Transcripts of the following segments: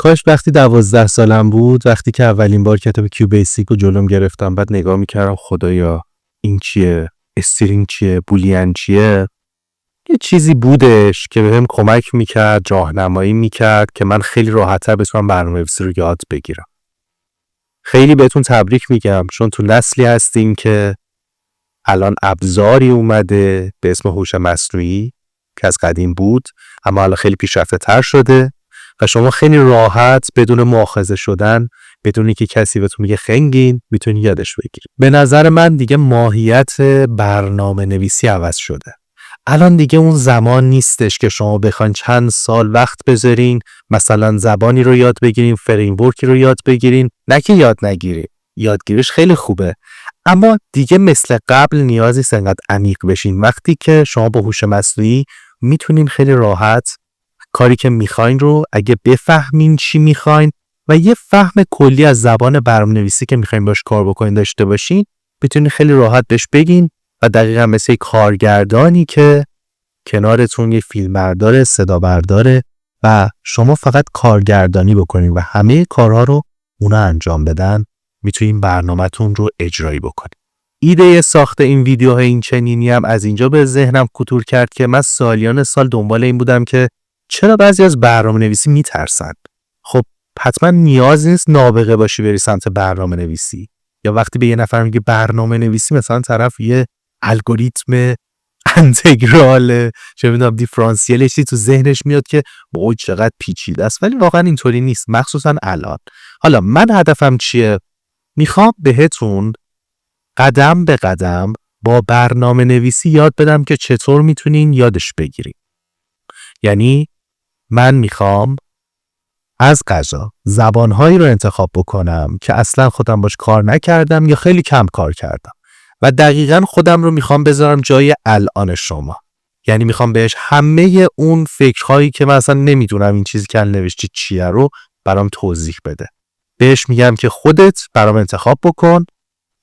کاش وقتی 12 سالم بود، وقتی که اولین بار کتاب کیو بیسیک رو جلوم گرفتم، بعد نگاه میکردم خدایا این چیه؟ استرینگ چیه؟ بولین چیه؟ یه چیزی بودش که بهم کمک میکرد، راهنمایی میکرد که من خیلی راحت‌تر بتونم برنامه‌نویسی رو یاد بگیرم. خیلی بهتون تبریک میگم، چون تو نسلی هستیم که الان ابزاری اومده به اسم هوش مصنوعی که از قدیم بود، اما الان خیلی پیشرفته تر شده و شما خیلی راحت بدون مؤاخذه شدن، بدون اینکه کسی بهتون میگه خنگین، میتونی یادش بگیری. به نظر من دیگه ماهیت برنامه نویسی عوض شده. الان دیگه اون زمان نیستش که شما بخواین چند سال وقت بذارین مثلا زبانی رو یاد بگیرین، فریمورکی رو یاد بگیرین. نه که یاد نگیرین، یادگیریش خیلی خوبه، اما دیگه مثل قبل نیازی نیست انقدر عمیق بشین. وقتی که شما با هوش مصنوعی میتونین خیلی راحت کاری که میخواین رو اگه بفهمین چی میخواین و یه فهم کلی از زبان برنامه‌نویسی که میخواین باش کار بکنین داشته باشین، میتونین خیلی راحت بهش بگین و دقیقاً مثل کارگردانی که کنارتون یه فیلمبردار، صدا برداره و شما فقط کارگردانی بکنین و همه کارها رو اونا انجام بدن، میتونین برنامه‌تون رو اجرایی بکنین. ایده ساخت این ویدیوهای این چنینی هم از اینجا به ذهنم خطور کرد که من سالیان سال دنبال این بودم که چرا بعضی از برنامه‌نویسی میترسن. خب حتما نیاز نیست نابغه باشی بری سمت برنامه‌نویسی، یا وقتی به یه نفر میگه برنامه‌نویسی مثلا طرف یه الگوریتم انتگرال چه میدونم دیفرانسیلشی تو ذهنش میاد که وای چقدر پیچیده است، ولی واقعا اینطوری نیست، مخصوصا الان. حالا من هدفم چیه؟ میخوام بهتون قدم به قدم با برنامه نویسی یاد بدم که چطور میتونین یادش بگیرین. یعنی من میخوام از قضا زبانهایی رو انتخاب بکنم که اصلا خودم باش کار نکردم یا خیلی کم کار کردم و دقیقاً خودم رو میخوام بذارم جای الان شما. یعنی میخوام بهش همه اون فکرهایی که من اصلا نمیدونم این چیزی که نوشتی چیه رو برام توضیح بده. بهش میگم که خودت برام انتخاب بکن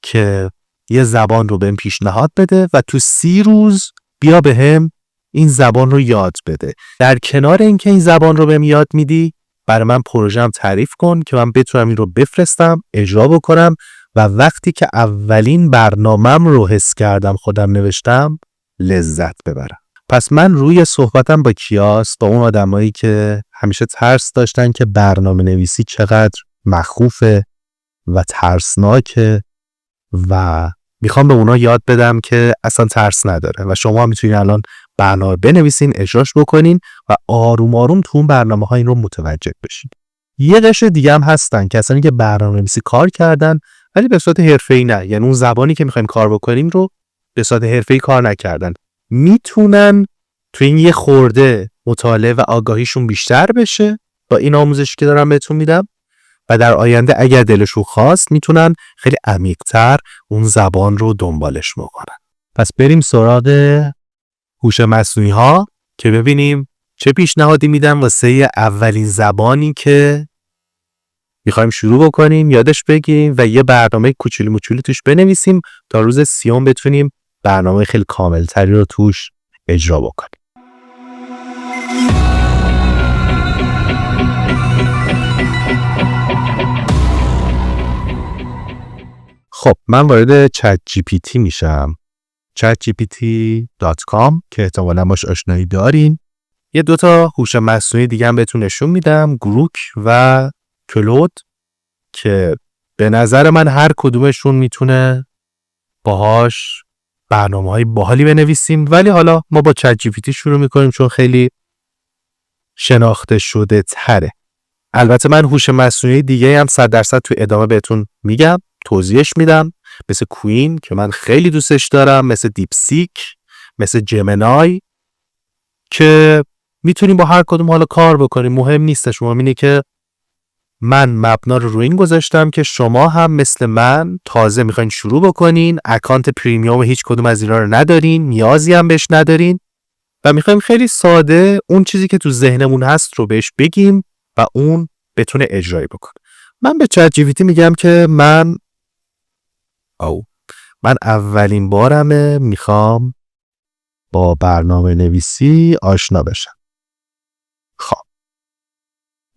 که یه زبان رو بهم پیشنهاد بده و تو 30 روز بیا بهم این زبان رو یاد بده. در کنار اینکه این زبان رو بهم یاد میدی، برای من پروژه‌ام تعریف کن که من بتونم این رو بفرستم، اجرا بکنم و وقتی که اولین برنامه‌م رو حس کردم خودم نوشتم لذت ببرم. پس من روی صحبتم با کیاس، با اون آدمایی که همیشه ترس داشتن که برنامه نویسی چقدر مخوفه و ترسناکه و میخوام به اونا یاد بدم که اصلا ترس نداره و شما میتونین الان برنامه بنویسین، اجراش بکنین و آروم آروم تو اون برنامه‌ها این رو متوجه بشین. یه قشر دیگه هم هستن که اصلا که برنامه‌نویسی کار کردن ولی به صورت حرفه‌ای نه، یعنی اون زبانی که میخوایم کار بکنیم رو به صورت حرفه‌ای کار نکردن. میتونن تو این یه خورده مطالعه و آگاهیشون بیشتر بشه با این آموزشی که دارم بهتون میدم و در آینده اگر دلشون خواست میتونن خیلی عمیق‌تر اون زبان رو دنبالش بکنن. پس بریم سراغ هوش مصنوعی ها که ببینیم چه پیشنهادی میدن واسه اولین زبانی که میخوایم شروع بکنیم یادش بگیریم و یه برنامه کوچولو موچولو توش بنویسیم تا روز 30 بتونیم برنامه خیلی کاملتری رو توش اجرا بکنیم. خب من وارد چت جی پی تی میشم، chatgpt.com که احتمالاً باش آشنایی دارین. یه دوتا هوش مصنوعی دیگه هم بهتون نشون میدم، گروک و کلود، که به نظر من هر کدومشون میتونه باهاش برنامه‌های باحالی بنویسیم، ولی حالا ما با چت جی پی تی شروع میکنیم چون خیلی شناخته شده تره. البته من هوش مصنوعی دیگه هم 100% تو ادامه بهتون میگم، توضیحش میدم، مثل کوین که من خیلی دوستش دارم، مثل دیپ سیک، مثل جمنای که میتونیم با هر کدوم حالا کار بکنیم. مهم نیستش، مهم اینه که من مبنا رو این گذاشتم که شما هم مثل من تازه میخواین شروع بکنین، اکانت پریمیوم هیچ کدوم از اینا رو ندارین، نیازی هم بهش ندارین و میخوایم خیلی ساده اون چیزی که تو ذهنمون هست رو بهش بگیم و اون بتونه اجرایی بکنه. من به چت جی پی تی میگم که من اولین بارمه میخوام با برنامه نویسی آشنا بشم. خب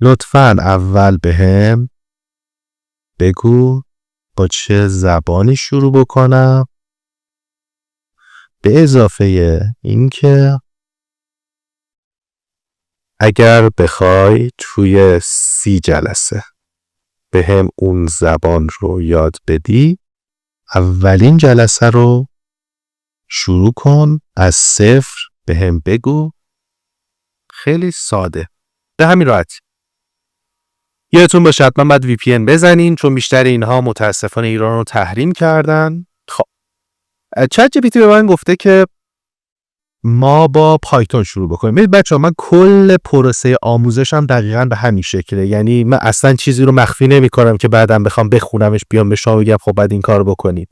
لطفاً اول بهم بگو با چه زبانی شروع بکنم، به اضافه اینکه اگر بخوای توی 30 جلسه بهم اون زبان رو یاد بدی، اولین جلسه رو شروع کن از صفر، بهم بگو. خیلی ساده، به همین راحتی. یادتون باشه حتما باید VPN بزنین، چون بیشتر اینها متاسفانه ایران رو تحریم کردن. خب چت جی پی تی به من گفته که ما با پایتون شروع بکنیم. ببینید بچه‌ها، من کل پروسه آموزشم دقیقاً به همین شکله. یعنی من اصلا چیزی رو مخفی نمی‌کنم که بعداً بخوام بخونمش بیام به شما بگم خب بعد این کارو بکنید.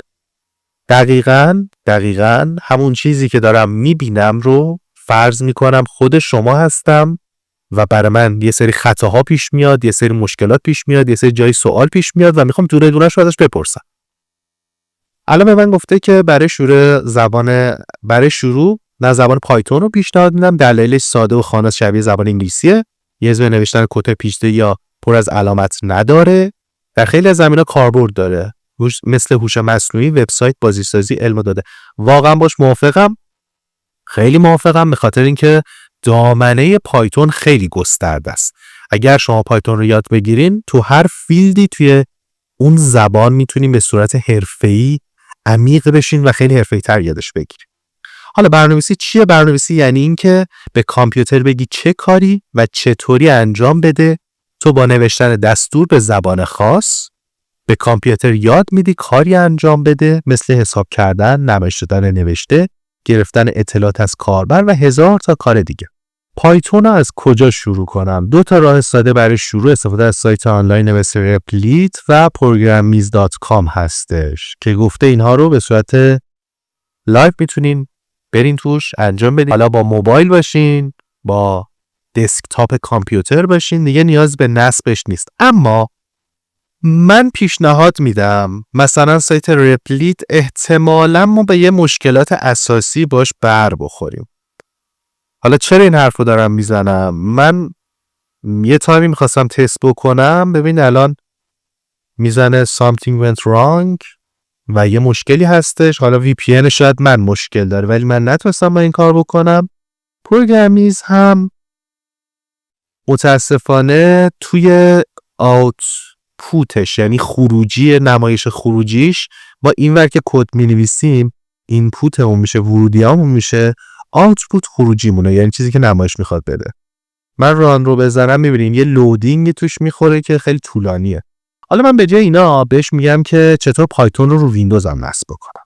دقیقاً همون چیزی که دارم میبینم رو فرض میکنم خود شما هستم و برای من یه سری خطاها پیش میاد، یه سری مشکلات پیش میاد، یه سری جای سوال پیش میاد و میخوام دونه دونه‌اش رو ازش بپرسم. الان به من گفته که برای شروع نه زبان پایتون رو پیشنهاد میدم. دلایلش ساده و خالص شبیه زبان انگلیسیه. یه اسم نوشتن کد پیچیده یا پر از علامت نداره. در خیلی از زمینه‌ها کاربرد داره. مثل هوش مصنوعی، وبسایت، بازیسازی، علم داده. واقعا باش موافقم. خیلی موافقم، به خاطر اینکه دامنه پایتون خیلی گسترده است. اگر شما پایتون رو یاد بگیرین، تو هر فیلدی توی اون زبان میتونین به صورت حرفه‌ای عمیق بشین و خیلی حرفه‌ای‌تر یادش بگیرین. حالا برنامه‌نویسی چیه؟ برنامه‌نویسی یعنی این که به کامپیوتر بگی چه کاری و چطوری انجام بده. تو با نوشتن دستور به زبان خاص به کامپیوتر یاد میدی کاری انجام بده، مثل حساب کردن، نمایش دادن نوشته، گرفتن اطلاعات از کاربر و هزار تا کار دیگه. پایتون رو از کجا شروع کنم؟ 2 تا راه ساده برای شروع استفاده از سایت آنلاین مثل رپلیت و programiz.com هستش که گفته اینها رو به صورت لایو میتونین برین توش انجام بدین. حالا با موبایل باشین، با دسکتاپ کامپیوتر باشین، دیگه نیاز به نصبش نیست. اما من پیشنهاد میدم مثلا سایت رپلیت احتمالاً ما به یه مشکلات اساسی باش بر بخوریم. حالا چرا این حرف رو دارم میزنم؟ من یه تایمی میخواستم تست بکنم، ببین الان میزنه something went wrong و یه مشکلی هستش. حالا VPN شاید من مشکل داره ولی من نتونستم با این کار بکنم. پروگرامیز هم متاسفانه توی آوتپوتش، یعنی خروجی نمایش خروجیش، با اینور که کد می‌نویسیم اینپوتمون میشه، ورودیامون میشه، آوتپوت خروجیمونه، یعنی چیزی که نمایش میخواد بده. من ران رو بزنم میبینیم یه لودینگ توش میخوره که خیلی طولانیه. حالا من به جای اینا بهش میگم که چطور پایتون رو ویندوزم نصب بکنم.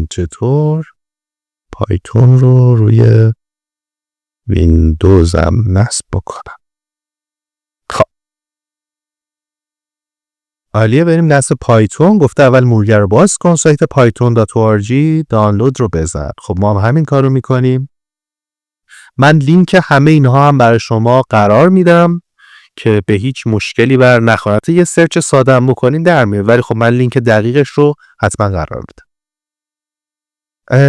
چطور پایتون رو روی ویندوزم نصب بکنم. خب عالیه، بریم نصب پایتون. گفته اول مرور رو باز کن، سایت python.org دانلود رو بزن. خب ما هم همین کار رو میکنیم. من لینک همه اینها هم برای شما قرار میدم که به هیچ مشکلی بر نخورد. یه سرچ ساده هم بکنین در میاد، ولی خب من لینک دقیقش رو حتما قرار میدم.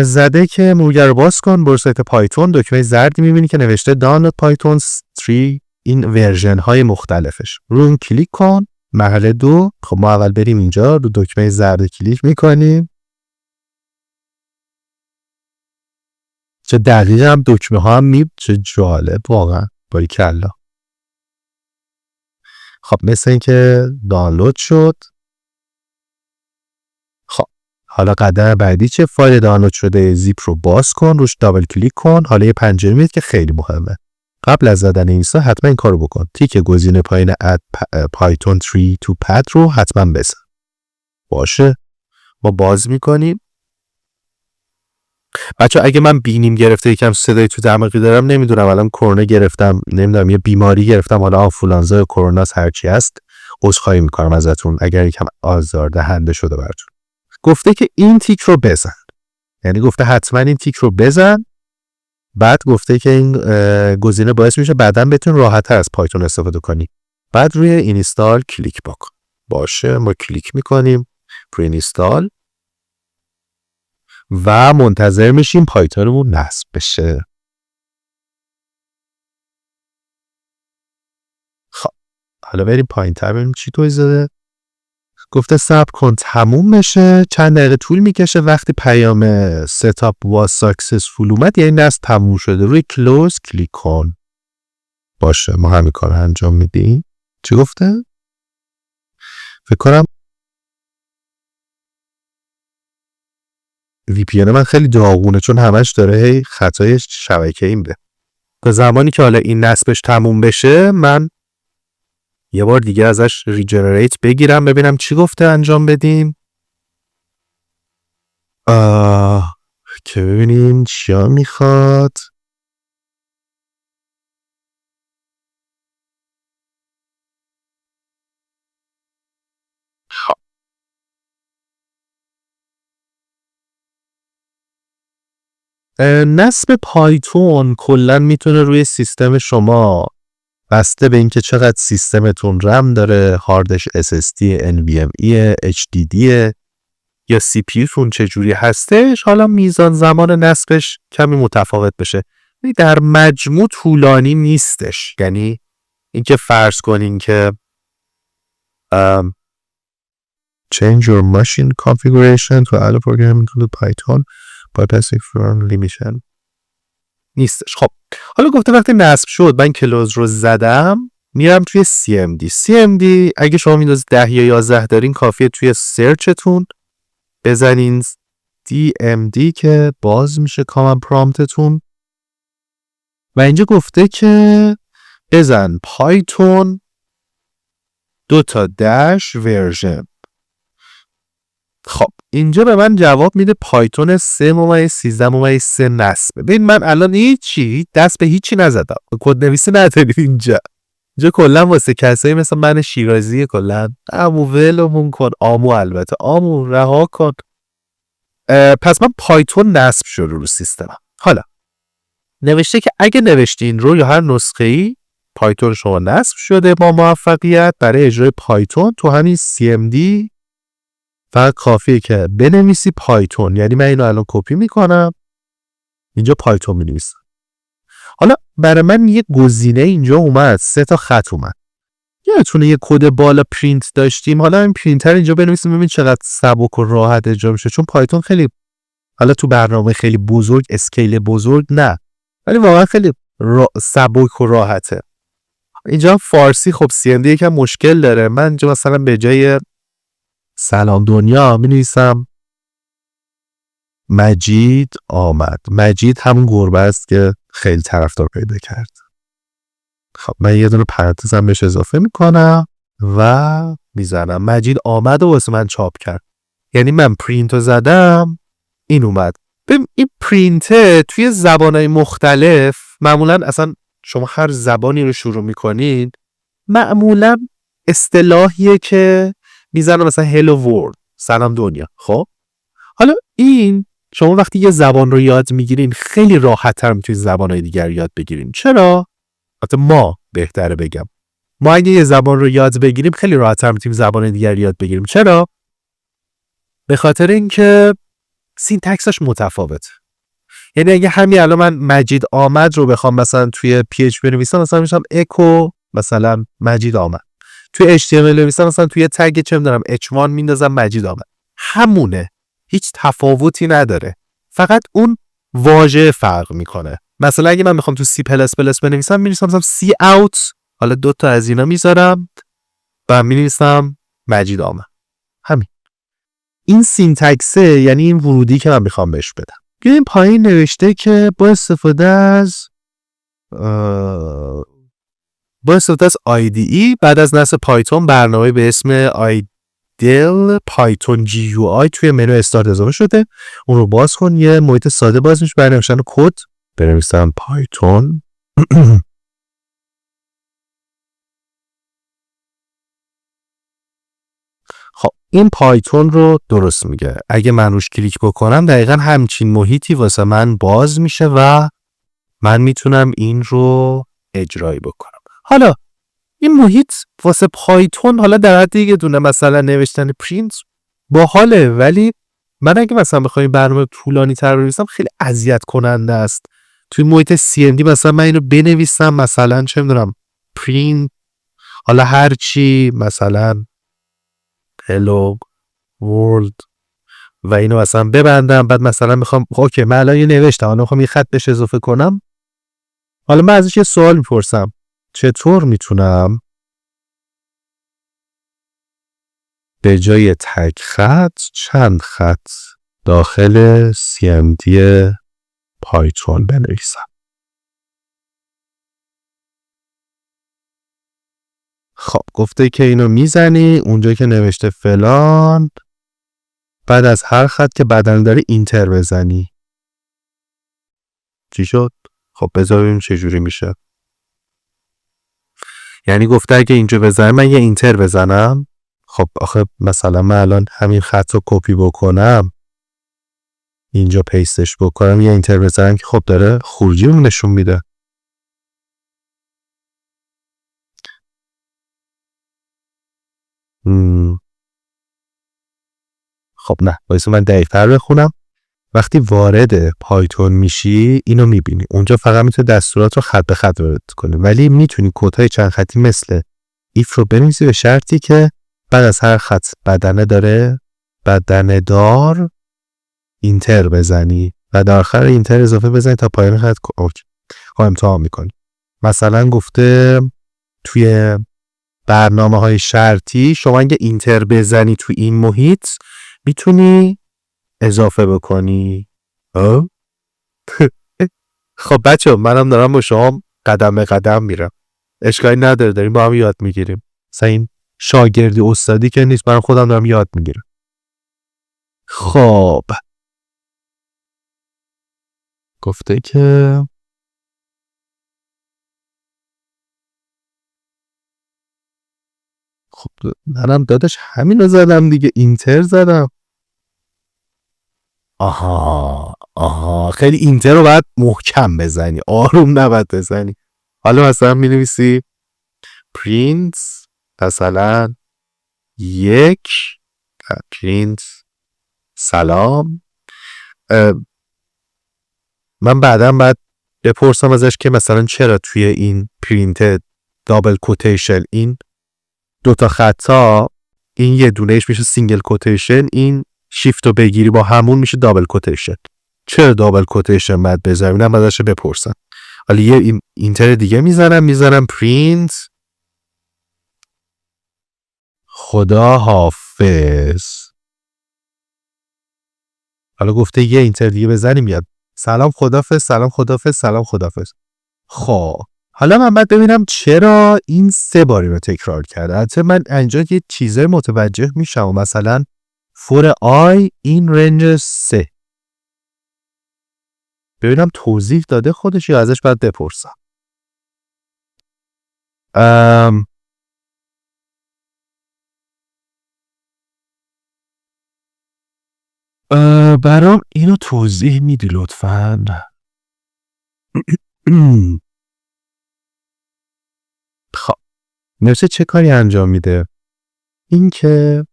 زده که مرور رو باز کن، برو سایت پایتون، دکمه زردی میبینی که نوشته دانلود پایتون 3 این ورژن های مختلفش. رو اون کلیک کن. مرحله 2. خب ما اول بریم اینجا رو دکمه زرد کلیک میکنیم. چه دقیق هم دکمه ها هم چه جالب واقعا، باریکلا. خب مثل این که دانلود شد. خب حالا قدم بعدی چه؟ فایل دانلود شده زیپ رو باز کن، روش دابل کلیک کن. حالا یه پنجره میاد که خیلی مهمه. قبل از زدن اینستا حتما این کارو بکن. تیک گزینه پایین اد python 3 to pad رو حتما بزن. باشه ما باز میکنیم. بچه اگه من بینیم گرفته یکم صدای تو دماغی دارم، نمیدونم الان کرونا گرفتم، نمیدونم یه بیماری گرفتم، حالا آنفولانزا یا کرونا هرچی هست، عذرخواهی میکنم ازتون اگر یکم آزاردهنده شده براتون. گفته که این تیک رو بزن، یعنی گفته حتما این تیک رو بزن. بعد گفته که این گزینه باعث میشه بعداً بتون راحت‌تر از پایتون استفاده کنی. بعد روی اینستال کلیک بکن. باشه ما کلیک میکنیم روی اینستال و منتظر میشیم پایتونمون نصب بشه. حالا بریم پایین تر ببینیم چی توضیح داده. گفته صبر کن تموم بشه، چند دقیقه طول میکشه. وقتی پیام ستاپ was successful اومد یعنی نصب تموم شده. روی کلوز کلیک کن. باشه ما همین کار انجام میدیم. چی گفته؟ فکر کنم VPN من خیلی داغونه چون همش داره هی خطای شبکه‌ای میده. تا زمانی که حالا این نصبش تموم بشه من یه بار دیگه ازش ریجنریت بگیرم ببینم چی گفته انجام بدیم. که ببینیم چیا میخواد. نصب پایتون کلا میتونه روی سیستم شما بسته به اینکه چقدر سیستمتون رم داره، هاردش SSD NVMe HDD یا CPU تون چجوری هستش، حالا میزان زمان نصبش کمی متفاوت بشه. در مجموع طولانی نیستش. یعنی اینکه فرض کنین که change your machine configuration to allow programming to Python bypassing from limitation نیستش. خب حالا گفته وقتی نصب شد من کلوز رو زدم میرم توی CMD اگه شما ویندوز 10 یا 11 دارین کافیه توی سرچتون بزنین DMD که باز میشه کامند پرامپتتون و اینجا گفته که بزن پایتون 2 داش ورژن. خب اینجا به من جواب میده پایتون 3.13.3 نصبه. ببین من الان هیچی دست به هیچی نزدم، کد نویسی نداریم اینجا کلا واسه کسایی مثل من شیرازی کلا امو ولمون کن، آمو البته آمو رها کن. پس من پایتون نصب شده رو سیستمم. حالا نوشته که اگه نوشتین رو یا هر نسخه‌ای پایتون شما نصب شده با موفقیت برای اجرای پایتون تو همین CMD فقط کافیه که بنویسی پایتون. یعنی من اینو الان کپی میکنم اینجا پایتون مینویسم. حالا برای من یه گزینه اینجا اومد 3 خط اومد. یادتونه یه کد بالا پرینت داشتیم، حالا این پرینتر اینجا بنویسیم ببین چقدر سبک و راحت اجرا میشه. چون پایتون خیلی حالا تو برنامه خیلی بزرگ اسکیل بزرگ نه ولی واقعا خیلی سبک و راحته. اینجا فارسی خب CMD یکم مشکل داره. من اینجا مثلا به جای سلام دنیا می نویسم مجید آمد. مجید همون گربه است که خیلی طرفدار پیدا کرد. خب من یه دونه پرانتزم بهش اضافه میکنم و میزنم مجید آمد و واسه من چاپ کرد. یعنی من پرینت رو زدم این اومد. ببین این پرینته توی زبانهای مختلف معمولا اصلا شما هر زبانی رو شروع میکنید معمولا اصطلاحیه که میزنم مثلا هلو ورلد سلام دنیا. خب حالا این شما وقتی یه زبان رو یاد میگیرین خیلی راحت‌تر میتونید زبان‌های دیگر یاد بگیرین. چرا؟ حتی ما بهتره بگم ما اگه یه زبان رو یاد بگیریم خیلی راحت‌تر میتونیم زبان دیگر یاد بگیریم. چرا؟ به خاطر اینکه سینتکسش متفاوته. یعنی اگه همین الان من مجید آمد رو بخوام مثلا توی PHP بنویسم مثلا میشم اکو مثلا مجید آمد. توی HTML بنویسم مثلا توی تگ چه می‌دونم H1 میندازم مجید آمد. همونه. هیچ تفاوتی نداره. فقط اون واژه فرق میکنه. مثلا اگه من میخوام تو C++ بنویسم می‌نویسم مثلا C out، حالا 2 از اینا میذارم و می‌نویسم مجید آمد. همین. این سینتکسه یعنی این ورودی که من میخوام بهش بدم. این پایین نوشته که با استفاده از IDE بعد از نصب پایتون برنامه به اسم ایدل پایتون GUI توی منو استارت اضافه شده. اون رو باز کن یه محیط ساده باز میشه برای نوشتن کد. بنویسم پایتون خب این پایتون رو درست میگه. اگه من روش کلیک بکنم دقیقا همچین محیطی واسه من باز میشه و من میتونم این رو اجرایی بکنم. حالا این محیط واسه پایتون حالا در حد یه دونه مثلا نوشتن پرینت باحاله، ولی من اگه مثلا بخوام برنامه طولانی تر بنویسم خیلی اذیت کننده است. توی محیط CMD مثلا من اینو بنویسم مثلا چه میدونم پرینت حالا هر چی مثلا hello world و اینو مثلا ببندم، بعد مثلا میخوام اوکی من الان یه نوشتم، حالا میخوام یه خط بهش اضافه کنم، حالا من ازش یه سوال میپرسم چطور میتونم به جای تک خط چند خط داخل CMD پایتون بنویسم. خب گفته که اینو میزنی اونجا که نوشته فلان، بعد از هر خط که بدن داره اینتر بزنی. چی شد؟ خب بذار ببینیم چه جوری میشه. یعنی گفته اگه اینجا بزنم من یه اینتر بزنم. خب آخه مثلا من الان همین خط رو کپی بکنم اینجا پیستش بکنم یه اینتر بزنم که خب داره خروجی رو نشون میده. خب نه باید من دقیق‌تر بخونم. وقتی وارد پایتون میشی اینو میبینی اونجا فقط میتونی دستورات رو خط به خط وارد کنی، ولی میتونی کدهای چند خطی مثل ایف رو بنویسی به شرطی که بعد از هر خط بدنه دار اینتر بزنی و در آخر اینتر اضافه بزنی تا پایان خط. اوکی. خب امتحان میکنی. مثلا گفته توی برنامه‌های شرطی شما اگه اینتر بزنی تو این محیط میتونی اضافه بکنی. خب بچه منم دارم با شما قدم به قدم میرم، اشکالی نداره، داریم با هم یاد میگیریم. مثلا این شاگردی استادی که نیست، من خودم دارم یاد میگیرم. خب گفته که خب منم داداش همین رو زدم دیگه، اینتر زدم. آها خیلی اینتر رو باید محکم بزنی، آروم نباید بزنی. حالا مثلا می نویسی پرینت مثلا 1 پرینت سلام. من بعدم باید بپرسم ازش که مثلا چرا توی این پرینت دابل کوتیشن این دوتا خطا این یه دونهش میشه سینگل کوتیشن، این شیفت رو بگیری با همون میشه دابل کوتیشن، چرا دابل کوتیشن باید بذارم؟ اینم ازش بپرسم. حالا یه اینتر دیگه میزنم پرینت خدا حافظ. حالا گفته یه اینتر دیگه بزنیم میاد سلام خدافظ سلام خدافظ سلام خدافظ. خب حالا من باید ببینم چرا این 3 باری رو تکرار کرده. البته من اینجا یه چیزای متوجه میشم، مثلا فور آی این رنج 3 ببینم توضیح داده خودش یا ازش باید بپرسم. برام اینو توضیح میدی لطفاً؟ خب نوشته چه کاری انجام میده؟ اینکه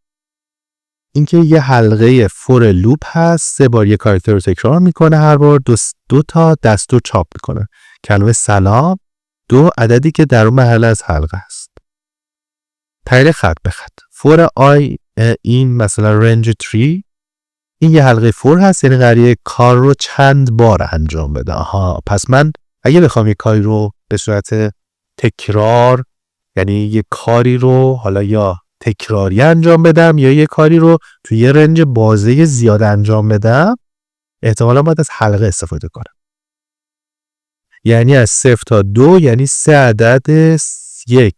یه حلقه فور لوپ هست، 3 بار یه کاراکتر رو تکرار میکنه، هر بار 2 تا دستور چاپ میکنه. کلمه سلام 2 عددی که در اون محله از حلقه هست. تغییر خط به خط. فور آی این مثلا رنج 3 این یه حلقه فور هست، یعنی قراره کار رو چند بار انجام بده. پس من اگه بخوام یه کاری رو به صورت تکرار، یعنی یه کاری رو حالا یا تکراری انجام بدم یا یه کاری رو توی یه رنج بازه زیاد انجام بدم، احتمالا باید از حلقه استفاده کنم. یعنی از 0 تا 2 یعنی 3 عدد 1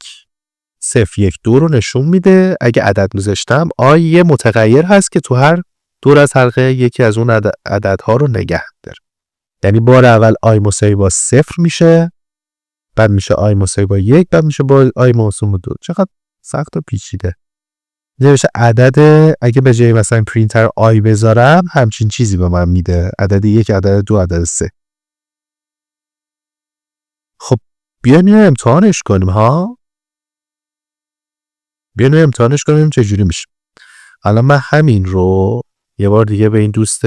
0 1 2 رو نشون میده. اگه عدد میذاشتم آی یه متغیر هست که تو هر دور از حلقه یکی از اون عددها رو نگه داره. یعنی بار اول آی مساوی با 0 میشه، بعد میشه آی مساوی با 1، بعد میشه با آی مساوی با 2. چقدر سخت و پیچیده. نمیشه عدد اگه به جای مثلا پرینتر آی بذارم همچین چیزی به من میده، عدد 1 عدد 2 عدد 3. خب بیایم امتحانش کنیم بیایم امتحانش کنیم چه جوری میشه. الان من همین رو یه بار دیگه به این دوست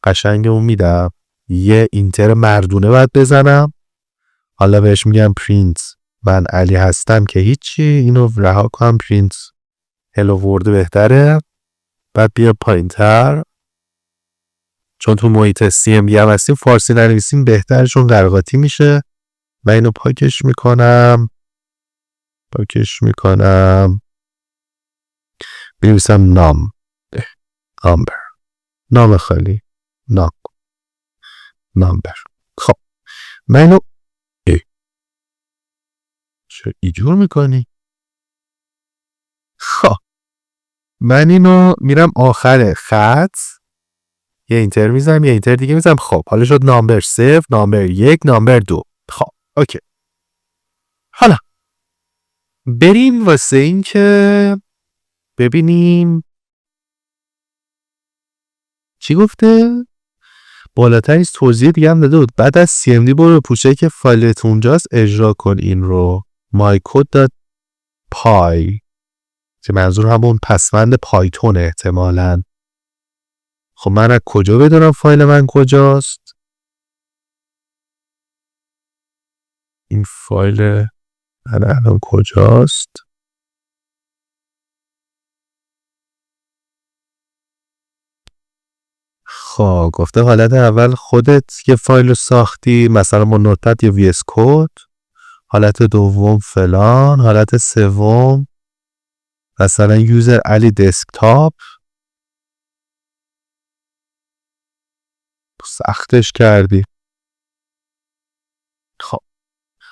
قشنگمون میدم، یه اینتر مردونه باید بزنم. حالا بهش میگم پرینت من علی هستم که هیچی، اینو رها کنم، پرینت هلو ورد بهتره. بعد بیا پایین تر، چون تو محیط CMD هم هستیم فارسی ننویسیم بهتر، چون قرقاتی میشه. و اینو پاکش میکنم بنویسم نام خالی نامبر. خب من اینو چرا اینجور میکنی؟ خب من اینو میرم آخر خط، یه اینتر میزنم، یه اینتر دیگه میزنم. خب حالا شد نامبر 0، نامبر 1، نامبر 2. خب اوکی. حالا بریم واسه این که ببینیم چی گفته. بالاتر از توضیح دیگه هم داده بود. بعد از CMD برو به پوشه که فایلت اونجاست اجرا کن این رو mycode.py که منظور همون پسوند پایتون احتمالاً. خب من از کجا بدونم فایل من کجاست؟ این فایل من الان کجاست؟ خب گفته حالت اول خودت یه فایل رو ساختی، مثلا با نوتپد یا VS Code. حالت دوم فلان. حالت سوم مثلا یوزر علی دسکتاپ. سختش کردی. خب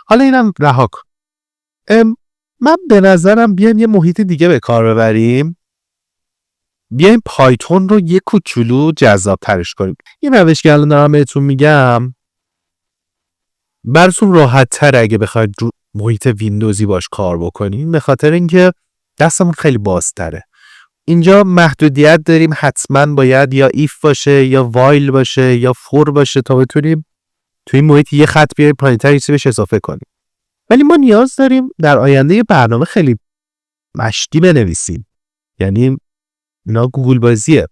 حالا اینم رها کن. من به نظرم بیایم یه محیط دیگه به کار ببریم. بیایم پایتون رو یه کوچولو جذاب ترش کنیم. یه روش که الان دارم بهتون میگم براتون راحت تر اگه بخواید رو محیط ویندوزی باش کار بکنیم، به خاطر اینکه دستمون خیلی بازتره. اینجا محدودیت داریم، حتما باید یا ایف باشه یا وایل باشه یا فور باشه تا بتونیم توی این محیط یه خط بیاریم پایین‌تر چیزی بهش اضافه کنیم. ولی ما نیاز داریم در آینده یه برنامه خیلی مشتی بنویسیم. یعنی اینا گوگل بازیه.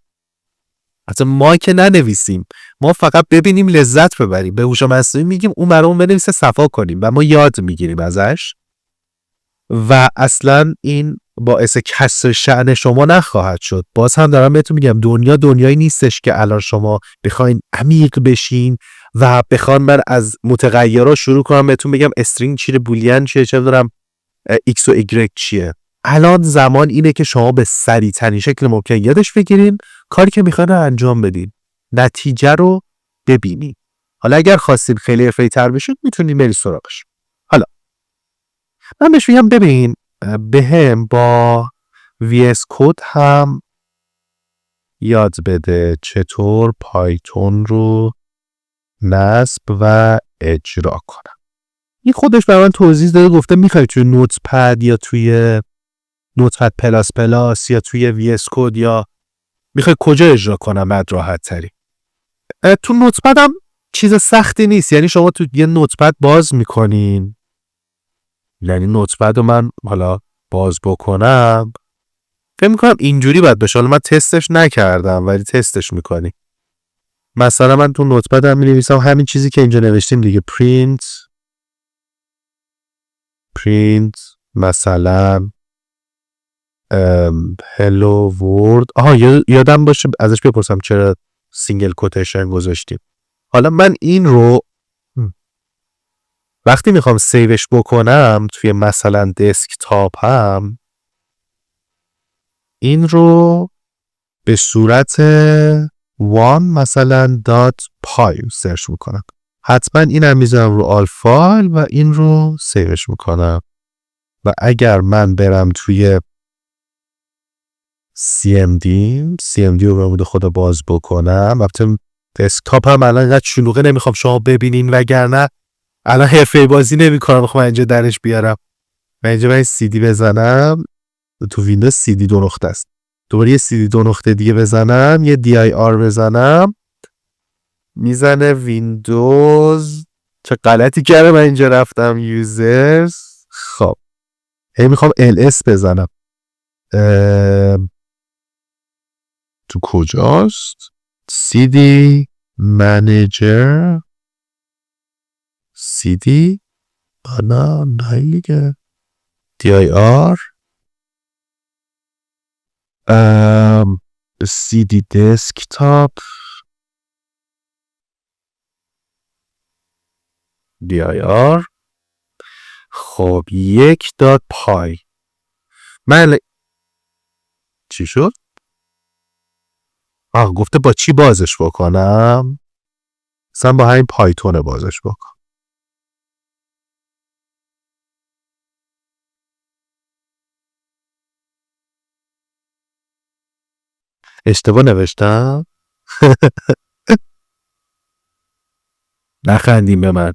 حتی ما که ننویسیم، ما فقط ببینیم لذت ببریم. به هوش مصنوعی میگیم اون برامون بنویسه صفا کنیم و ما یاد میگیریم ازش. و اصلا این باعث کسر شأن شما نخواهد شد. باز هم دارم بهتون میگم دنیایی نیستش که الان شما بخواین عمیق بشین و بخوام من از متغیرها شروع کنم بهتون بگم استرینگ چیه، بولیان چیه، چه دارم ایکس و ایگرگ چیه. الان زمان اینه که شما به سریع ترین شکل ممکن یادش بگیرین، کاری که میخواین انجام بدین، نتیجه رو ببینین. حالا اگر خواستین خیلی حرفه‌ای تر بشید میتونین برید سراغش. حالا من بهش میگم ببین بهم با VS Code هم یاد بده چطور پایتون رو نصب و اجرا کنم. این خودش برای من توضیح داده، گفته میخوای توی نوتپد یا توی نوتپد پلاس پلاس یا توی VS Code یا میخوای کجا اجرا کنم بعد راحت تری. تو نوتپد هم چیز سختی نیست. یعنی شما تو یه نوتپد باز میکنین، یعنی نوتپد رو من حالا باز بکنم فکر میکنم اینجوری باید بشه. حالا من تستش نکردم ولی تستش میکنی. مثلا من تو نوتپد هم می‌نویسم همین چیزی که اینجا نوشتیم دیگه، پرینت مثلا هلو ورد. یادم باشه ازش بپرسم چرا سینگل کوتیشن گذاشتیم. حالا من این رو وقتی میخوام سیوش بکنم توی مثلا دسکتاپ هم این رو به صورت one مثلا .py سرچ میکنم. حتما اینم میذارم رو آل فایل و این رو سیوش میکنم. و اگر من برم توی CMD رو بمود خدا باز بکنم، البته دسکتاپ هم الان اینقدر شلوغه نمیخوام شما ببینین، وگرنه الان حرفه بازی نمیکنم میخوام اینجا درش بیارم. من اینجا باید CD بزنم، تو ویندوز CD 2 نقطه است، دوباره یه CD 2 نقطه دیگه بزنم، یه DIR بزنم، میزنه ویندوز. چه غلطی کردم من اینجا رفتم یوزرز. خب میخوام LS بزنم. تو کجاست؟ CD Manager CD نه دیگه dir cd desktop dir خب 1.py من چی شد؟ گفته با چی بازش بکنم؟ مثلا با همین پایتون بازش بکن. اشتباه نوشتم؟ نخندیم به من.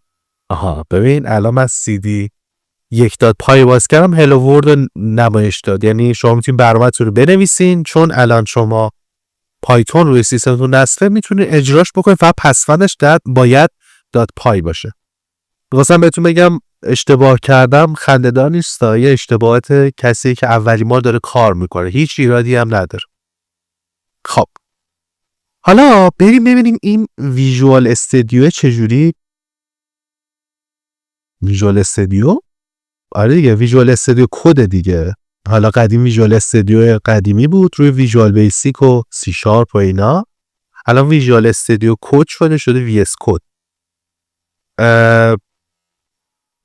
ببین الان من CD 1.py باز کردم هلو ورد نمایش داد. یعنی شما میتونید برنامه‌تون رو بنویسین، چون الان شما پایتون روی سیستمتون نصبه میتونید اجراش بکنید، فقط پسوندش باید .py باشه. می‌خواستم بهتون بگم اشتباه کردم، خنده‌دار نیست، یه اشتباهات کسی که اولین بار داره کار میکنه، هیچ ایرادی هم نداره. خب حالا بریم ببینیم این ویژوال استودیو چجوری. ویژوال استودیو؟ آره دیگه، ویژوال استودیو کد دیگه. حالا قدیم ویژوال استودیو قدیمی بود روی ویژوال بیسیک و سی شارپ و اینا. الان ویژوال استودیو کد شده وی اس کد.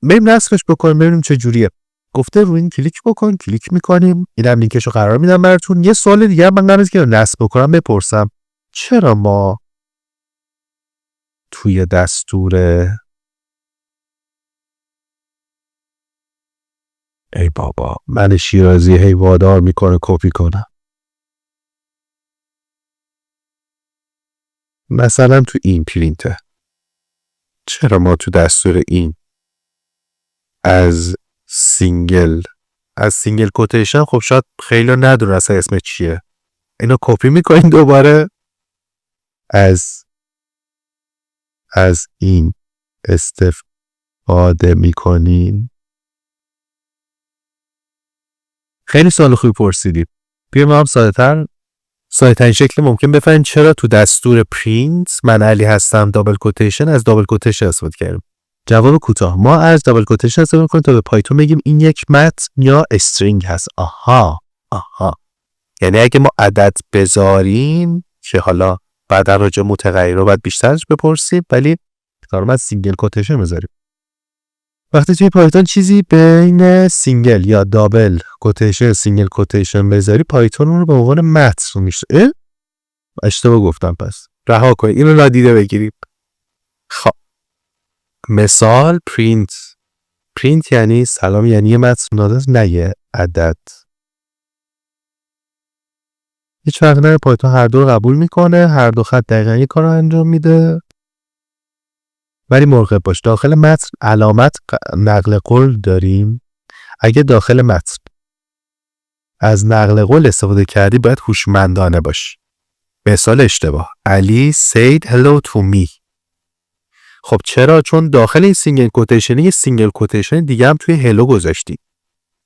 بریم نصبش بکنیم ببینیم چه جوریه. گفته روی این کلیک بکن، کلیک میکنیم. اینم لینکشو قرار میدم براتون. یه سوال دیگه من قراره که نصب بکنم بپرسم، چرا ما توی دستور ای بابا من شیرازی هی وادار میکنه کپی کنم. مثلا تو این پرینته، چرا ما تو دستور این از سینگل کوتیشن، خب شاید خیلی ندونه اصلا اسم چیه، اینو کپی میکنین دوباره از این استفاده میکنین. خیلی سوال خوبی پرسیدید. بیایم هم ساده ترین شکل ممکن بفهمین چرا تو دستور پرینت من علی هستم دابل کوتیشن از دابل کوتیشن استفاده کردیم. جواب کوتاه، ما از دابل کوتیشن استفاده می‌کنیم تا به پایتون بگیم این یک متن یا استرینگ هست. آها یعنی اگه ما عدد بذاریم که حالا بعدا راجع متغیر رو باید بیشترش بپرسیم، ولی کارم از سینگل کوتیشن بذاریم. وقتی توی پایتون چیزی بین سینگل یا دابل کوتیشن سینگل کوتیشن بذاری، پایتون رو به عنوان متن میشه. اشتباه گفتم، پس رها کنید اینو نادیده بگیریم. خب مثال پرینت یعنی سلام، یعنی یه متن نادر، نه یه عدد. هیچ فرقی نداره، پایتون هر دو رو قبول میکنه، هر دو خط دقیقاً یک کار رو انجام میده. ولی مراقب باش، داخل متن علامت نقل قول داریم. اگه داخل متن از نقل قول استفاده کردی باید هوشمندانه باش. مثال اشتباه، علی said hello to me. خب چرا؟ چون داخل این سینگل کوتیشن یه سینگل کوتیشن دیگه هم توی هلو گذاشتی.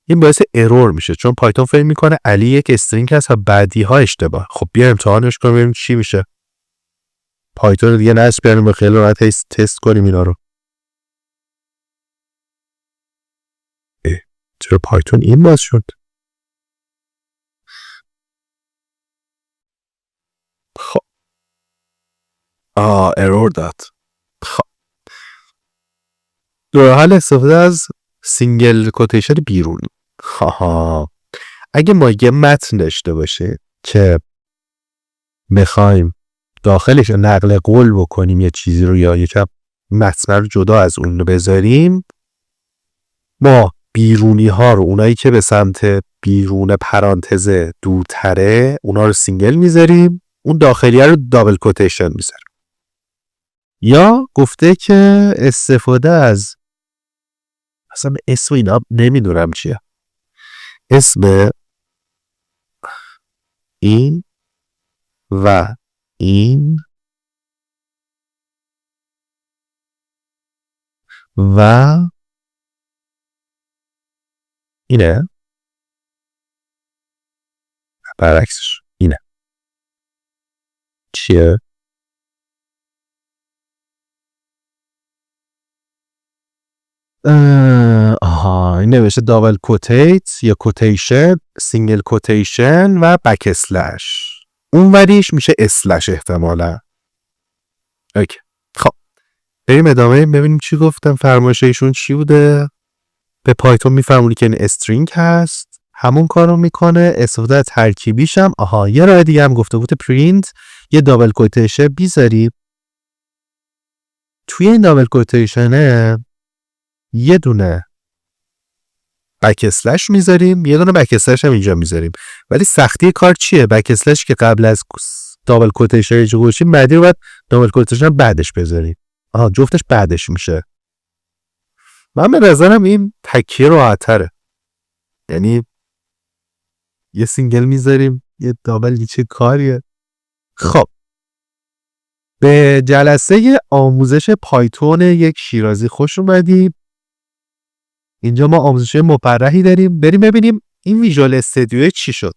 این باعث ارور میشه، چون پایتون فکر میکنه علی یک استرینگ هست و بعدی ها اشتباه. خب بیا امتحانش کنیم ببینیم چی میشه. پایتون رو دیگه نصب کردیم، به خیلی راحت تست کنیم اینا رو. چرا پایتون این باز شد؟ خب ارور داد. خب راه حل استفاده از سینگل کوتیشن بیرونی. اگه ما یه متن داشته باشه که میخوایم داخلش نقل قول بکنیم یه چیزی رو، یا یکم متن رو جدا از اون رو بذاریم، ما بیرونی ها رو، اونایی که به سمت بیرون پرانتز دورتره، اونا رو سینگل میذاریم، اون داخلی رو دابل کوتیشن میذاریم. یا گفته که استفاده از اصلا اسم اینا نمیدونم چیه، اسم این و این و اینه، برعکسش اینه. چیه؟ این نوشته دابل کوتیت یا کوتیشن، سینگل کوتیشن و بک اسلش. اون وریش میشه اسلش احتمالا. اوکی. خب بریم ادامه ببینیم چی گفتم. فرمایش ایشون چی بوده؟ به پایتون میفهمونی که این استرینگ هست، همون کارو میکنه. استفاده از ترکیبیش هم یه راه دیگه هم گفته بود پرینت یه دابل کوتیشن بیذاری. توی این دابل کوتیشنه یه دونه بک اسلش میذاریم، یه دونه بک اسلش هم اینجا میذاریم. ولی سختی کار چیه؟ بک اسلش که قبل از دابل کوتیشن اینجا گوشیم، بعدی رو باید دابل کوتیشن بعدش بذاریم. جفتش بعدش میشه. من به نظرم این تکیه راحت‌تره. یعنی یه سینگل میذاریم یه دابل، چه کاریه. خب به جلسه آموزش پایتون یک شیرازی خوش اومدیم. اینجا ما آموزش مفرحی داریم. بریم ببینیم این ویژوال استودیو چی شد.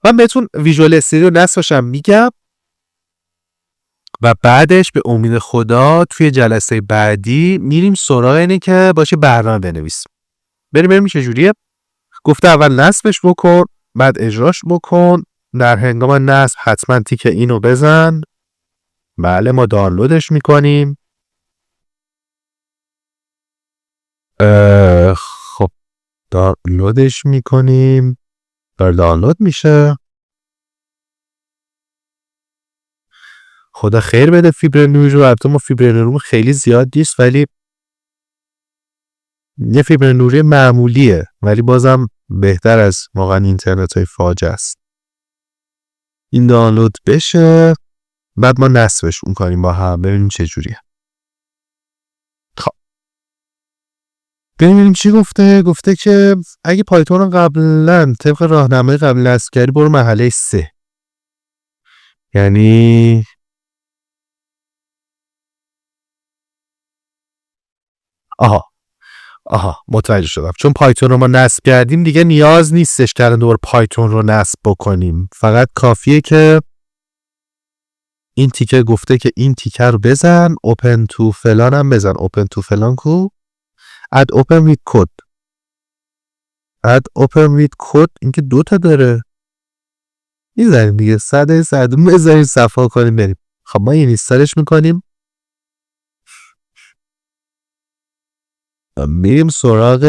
من بهتون ویژوال استودیو نصفشم میگم و بعدش به امید خدا توی جلسه بعدی میریم سراغ اینه که باشه برنامه بنویسیم. بریم ببینیم چجوریه. گفته اول نصبش بکن، بعد اجراش بکن. در هنگام نصب حتما تیک اینو بزن. بله ما دانلودش میکنیم. خب دانلودش میکنیم، دانلود میشه. خدا خیر بده فیبرنوری رو. البته ما فیبرنوری خیلی زیاد نیست، ولی یه فیبرنوری معمولیه، ولی بازم بهتر از واقعا اینترنت های فاجعه است. این دانلود بشه، بعد ما نصبش کنیم با هم ببینیم چه جوریه. خب ببینیم چی گفته. گفته که اگه پایتون رو قبلا طبق راهنمای قبل نصب کردی برو مرحله 3. یعنی متوجه شدم. چون پایتون رو ما نصب کردیم دیگه نیاز نیستش که دوباره پایتون رو نصب بکنیم. فقط کافیه که این تیکه گفته که این تیکه رو بزن، اوپن تو فلان هم بزن. اوپن تو فلان کو اد اوپن وید کد. اد اوپن وید کد این که 2 تا داره. میذاریم دیگه 100 بذاریم صفحه کنیم بریم. خب ما این اینستالش میکنیم. میریم سراغ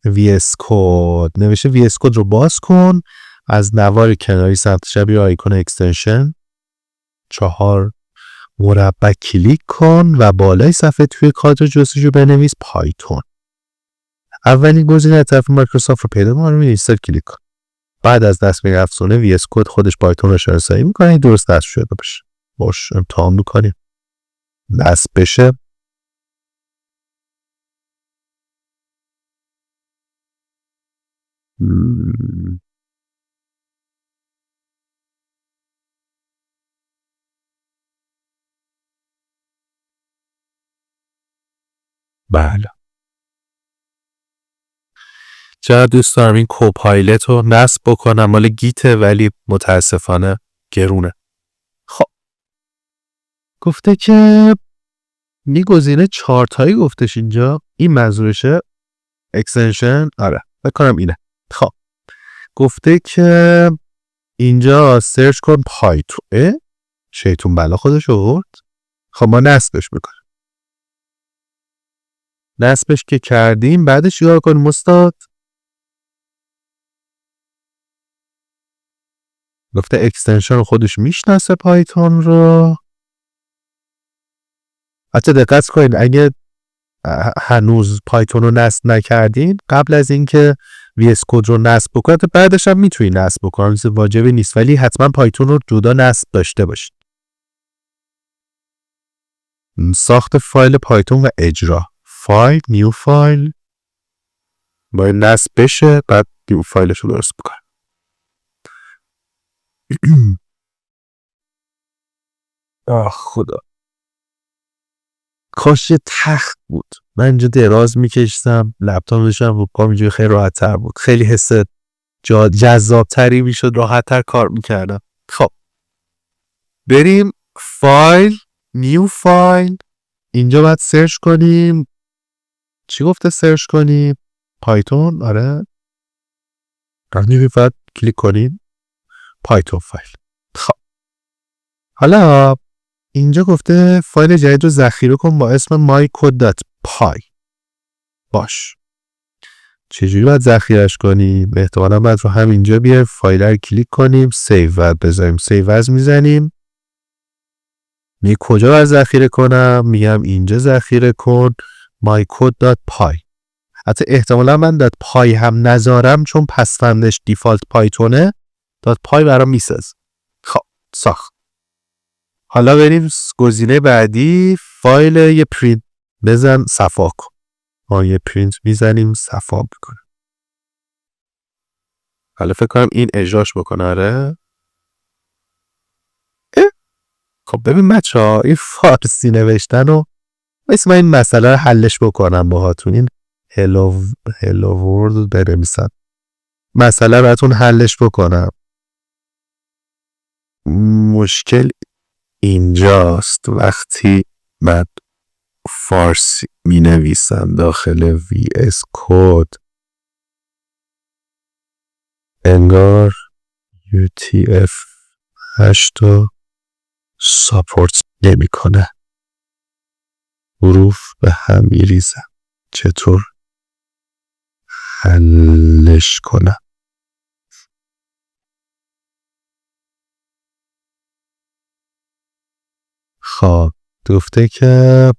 VS کد. نوشته VS کد رو باز کن. از نوار کناری سمت چپ یا آیکون اکستنشن 4 مربع کلیک کن و بالای صفحه توی کادر جستجو بنویس پایتون. اولین گزینه طرف مایکروسافت رو پیدا کن و اینستال کلیک کن. بعد از دست میگه افزونه VS کد خودش پایتون رو شناسایی میکنه. درست دست شده باشه. باش امتحان میکنیم. دست بشه. بله. چرا دوست دارم این کوپایلت رو نصب بکنم. مال گیته ولی متاسفانه گرونه. خب گفته که یه گزینه چارتایی گفتش اینجا. این منظورشه اکستنشن. آره بکنم اینه. خب گفته که اینجا سرچ کن پایتون. شیطون بلا خودش آورد. خب ما نصبش میکنیم. نصبش که کردیم بعدش چیکار کنیم استاد؟ گفته اکستنشن رو خودش میشناسه پایتون رو. حتی دقت کنید اگه هنوز پایتون رو نصب نکردین قبل از اینکه VS کد رو نصب بکنید بعدش هم میتونید نصب بکنید. واجبی نیست ولی حتما پایتون رو جدا نصب داشته باشید. ساخت فایل پایتون و اجرا. فایل نیو فایل باید نصب بشه بعد نیو فایلش رو درست بکنید. خدا کاش یه تخت بود. من اینجا دراز میکشتم لپتاپ میشم رو پام اینجا خیلی راحت تر بود. خیلی حس جذاب تری میشد. راحت تر کار میکردم. خب بریم فایل نیو فایل. اینجا باید سرچ کنیم چی گفته سرچ کنیم؟ پایتون. آره همین بعد کلیک کنیم پایتون فایل. خب حالا اینجا گفته فایل جدید رو ذخیره کن با اسم mycode.py. باش چجوری باید ذخیرش کنیم؟ احتمالا باید رو همینجا بیایم فایل رو کلیک کنیم سیو و بذاریم سیو از میزنیم. می کجا باید ذخیره کنم؟ میگم اینجا ذخیره کن mycode.py. حتی احتمالا من .py هم نذارم چون پسفندش دیفالت پایتونه .py برام میساز. خب ساخت. حالا بریم گزینه بعدی فایل یه پرینت بزن صفا کن. یه پرینت میزنیم صفا میکنه. حالا فکر کنم این اجراش بکنه. آره خب ببین بچه‌ها این فارسی نوشتن و مثل من این مسئله رو حلش بکنم باهاتون. این hello world بنویسم مسئله براتون حلش بکنم. مشکل اینجاست وقتی من فارسی می نویسم داخل VS Code انگار UTF-8 ساپورت نمی کنه. حروف به هم می ریزم. چطور حلش کنم؟ خب گفته که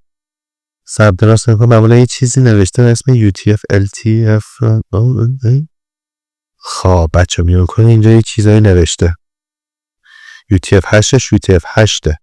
ثبت راست نکنم. معمولا یه چیزی نوشته به اسم UTF-LTF. خب بچه میون کنه اینجا یه چیزایی نوشته UTF-8 UTF-8.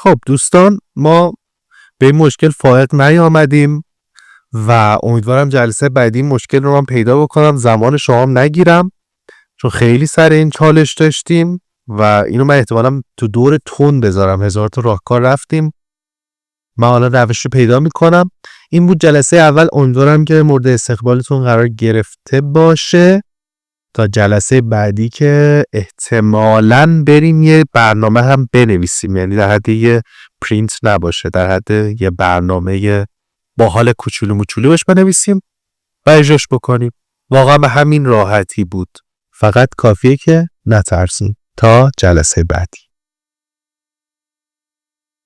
خب دوستان ما به این مشکل فائق نیامدیم و امیدوارم جلسه بعدی مشکل رو من پیدا بکنم، زمان شما هم نگیرم چون خیلی سر این چالش داشتیم و اینو من احتمالاً تو دور تون بذارم. 1000 تا راهکار رفتیم. من حالا روش رو پیدا میکنم. این بود جلسه اول. امیدوارم که مورد استقبالتون قرار گرفته باشه تا جلسه بعدی که احتمالاً بریم یه برنامه هم بنویسیم، یعنی در حد یه پرینت نباشه، در حد یه برنامه با حال کوچولو موچولو بهش بنویسیم و اجراش بکنیم. واقعا به همین راحتی بود. فقط کافیه که نترسیم. تا جلسه بعدی.